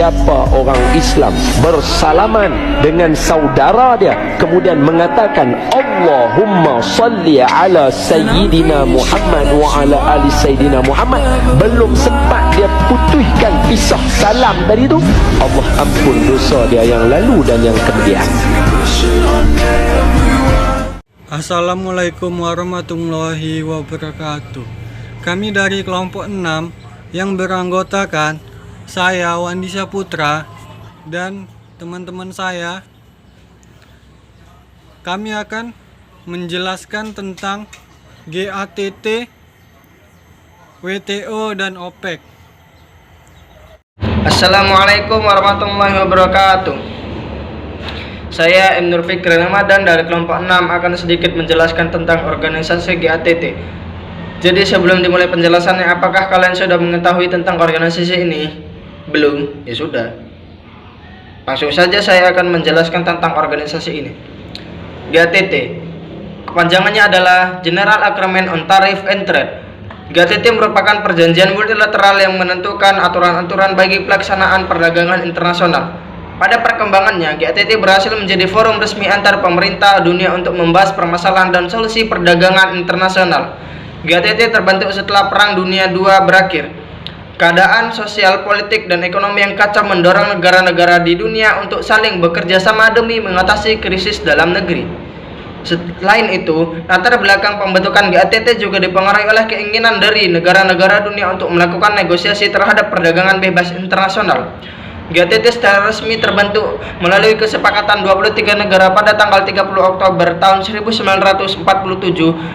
siapa orang Islam bersalaman dengan saudara dia kemudian mengatakan Allahumma salli ala Sayyidina Muhammad wa ala ali Sayyidina Muhammad, belum sempat dia putuskan pisah salam tadi tu, Allah ampun dosa dia yang lalu dan yang kemudian. Assalamualaikum warahmatullahi wabarakatuh. Kami dari kelompok 6 yang beranggotakan saya Wandi Saputra dan teman-teman saya. Kami akan menjelaskan tentang GATT, WTO dan OPEC. Assalamualaikum warahmatullahi wabarakatuh. Saya M. Nur Fikri Ramadan dari kelompok 6 akan sedikit menjelaskan tentang organisasi GATT. Jadi sebelum dimulai penjelasannya, apakah kalian sudah mengetahui tentang organisasi ini? Belum? Ya sudah. Langsung saja saya akan menjelaskan tentang organisasi ini. GATT, kepanjangannya adalah General Agreement on Tariff and Trade. GATT merupakan perjanjian multilateral yang menentukan aturan-aturan bagi pelaksanaan perdagangan internasional. Pada perkembangannya, GATT berhasil menjadi forum resmi antar pemerintah dunia untuk membahas permasalahan dan solusi perdagangan internasional. GATT terbentuk setelah Perang Dunia II berakhir. Keadaan sosial, politik, dan ekonomi yang kacau mendorong negara-negara di dunia untuk saling bekerja sama demi mengatasi krisis dalam negeri. Selain itu, latar belakang pembentukan GATT juga dipengaruhi oleh keinginan dari negara-negara dunia untuk melakukan negosiasi terhadap perdagangan bebas internasional. GATT secara resmi terbentuk melalui kesepakatan 23 negara pada tanggal 30 Oktober tahun 1947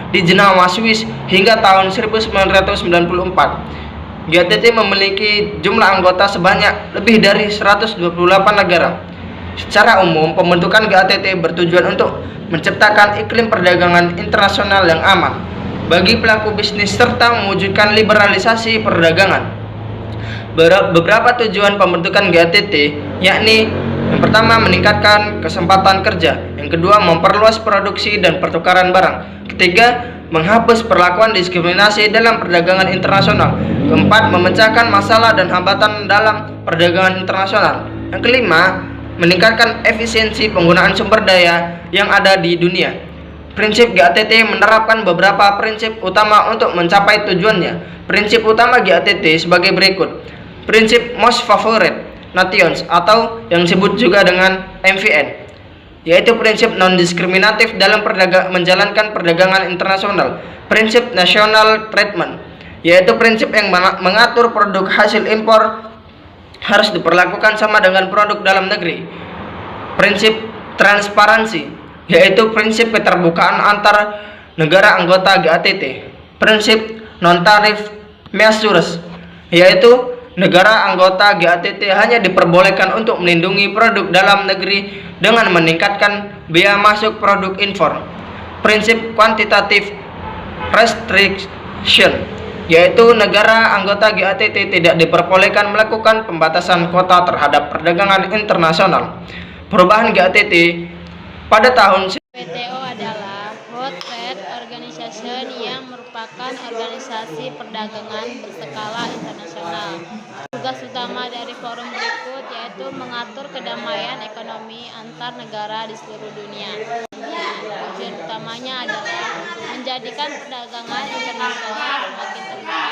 di Jenewa, Swiss hingga tahun 1994. GATT memiliki jumlah anggota sebanyak lebih dari 128 negara. Secara umum, pembentukan GATT bertujuan untuk menciptakan iklim perdagangan internasional yang aman bagi pelaku bisnis serta mewujudkan liberalisasi perdagangan. Beberapa tujuan pembentukan GATT yakni yang pertama meningkatkan kesempatan kerja, yang kedua memperluas produksi dan pertukaran barang, ketiga menghapus perlakuan diskriminasi dalam perdagangan internasional, keempat memecahkan masalah dan hambatan dalam perdagangan internasional, yang kelima meningkatkan efisiensi penggunaan sumber daya yang ada di dunia. Prinsip GATT menerapkan beberapa prinsip utama untuk mencapai tujuannya. Prinsip utama GATT sebagai berikut. Prinsip Most Favored Nations atau yang disebut juga dengan MFN, yaitu prinsip non-diskriminatif dalam menjalankan perdagangan internasional. Prinsip National Treatment, yaitu prinsip yang mengatur produk hasil impor harus diperlakukan sama dengan produk dalam negeri. Prinsip Transparansi, yaitu prinsip keterbukaan antar negara anggota GATT. Prinsip Non-Tariff Measures, yaitu negara anggota GATT hanya diperbolehkan untuk melindungi produk dalam negeri dengan meningkatkan biaya masuk produk impor. Prinsip Quantitative Restriction, yaitu negara anggota GATT tidak diperbolehkan melakukan pembatasan kuota terhadap perdagangan internasional. Perubahan GATT pada tahun WTO adalah World Trade Organization yang merupakan organisasi perdagangan berskala internasional. Tugas utama dari forum berikut yaitu mengatur kedamaian ekonomi antar negara di seluruh dunia. Tujuan utamanya adalah menjadikan perdagangan internasional semakin terbuka.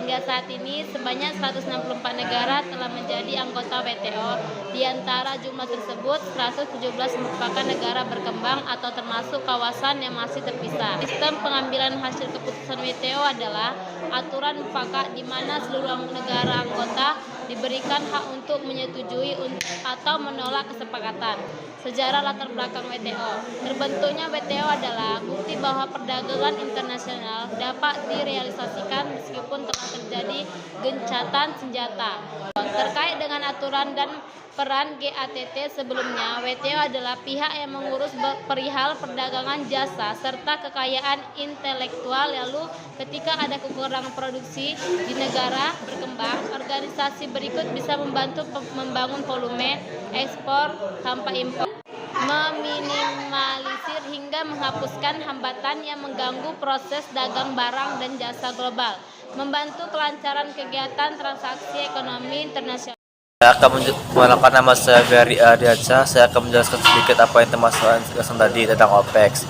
Hingga saat ini sebanyak 164 negara telah menjadi anggota WTO. Di antara jumlah tersebut, 117 merupakan negara berkembang atau termasuk kawasan yang masih terpisah. Sistem pengambilan hasil keputusan WTO adalah aturan mufakat di mana seluruh negara anggota diberikan hak untuk menyetujui atau menolak kesepakatan. Sejarah latar belakang WTO. Terbentuknya WTO adalah bukti bahwa perdagangan internasional dapat direalisasikan meskipun telah terjadi gencatan senjata. Terkait dengan aturan dan peran GATT sebelumnya, WTO adalah pihak yang mengurus perihal perdagangan jasa serta kekayaan intelektual. Lalu ketika ada kekurangan produksi di negara berkembang, organisasi berikut bisa membantu membangun volume ekspor tanpa impor, meminimalisir hingga menghapuskan hambatan yang mengganggu proses dagang barang dan jasa global, membantu kelancaran kegiatan transaksi ekonomi internasional. Saya akan mengenalkan nama saya Ferry Ardiansyah. Saya akan menjelaskan sedikit apa yang termasuk tadi tentang OPEC.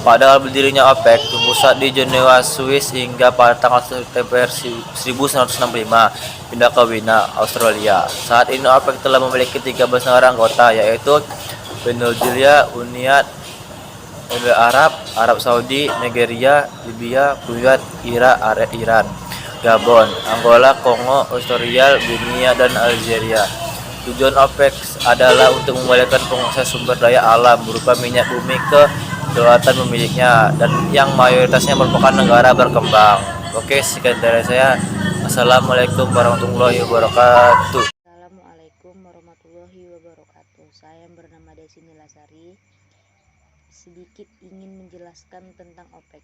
Pada awal berdirinya OPEC, berpusat di Jenewa, Swiss hingga pada tanggal 1 September 1965 pindah ke Wina, Australia. Saat ini OPEC telah memiliki 13 negara anggota, yaitu Venezuela, Uni Emirat Arab, Arab Saudi, Nigeria, Libya, Kuwait, Irak, Iran, Gabon, Angola, Kongo, Australia, Guinea, dan Algeria. Tujuan OPEC adalah untuk memulihkan penguasaan sumber daya alam berupa minyak bumi ke kedaulatan pemiliknya dan yang mayoritasnya merupakan negara berkembang. Oke, sekian dari saya. Assalamualaikum warahmatullahi wabarakatuh. Assalamualaikum warahmatullahi wabarakatuh. Saya bernama Desi Nilasari. Sedikit ingin menjelaskan tentang OPEC.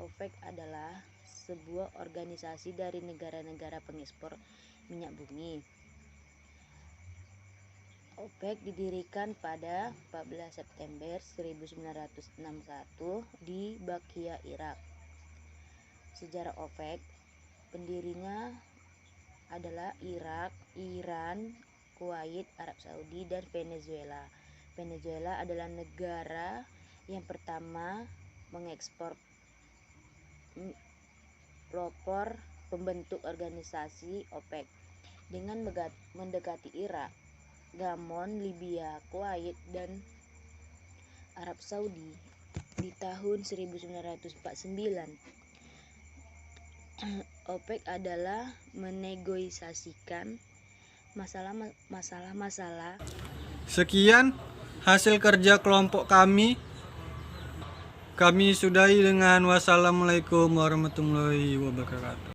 OPEC adalah sebuah organisasi dari negara-negara pengekspor minyak bumi. OPEC didirikan pada 14 September 1961 di Bakia, Irak. Sejarah OPEC, pendirinya adalah Irak, Iran, Kuwait, Arab Saudi, dan Venezuela. Venezuela adalah negara yang pertama mengekspor pelopor pembentuk organisasi OPEC dengan mendekati Irak, Gabon, Libya, Kuwait, dan Arab Saudi di tahun 1949. OPEC adalah menegosiasikan masalah-masalah. Sekian hasil kerja kelompok kami. Kami sudahi dengan wassalamualaikum warahmatullahi wabarakatuh.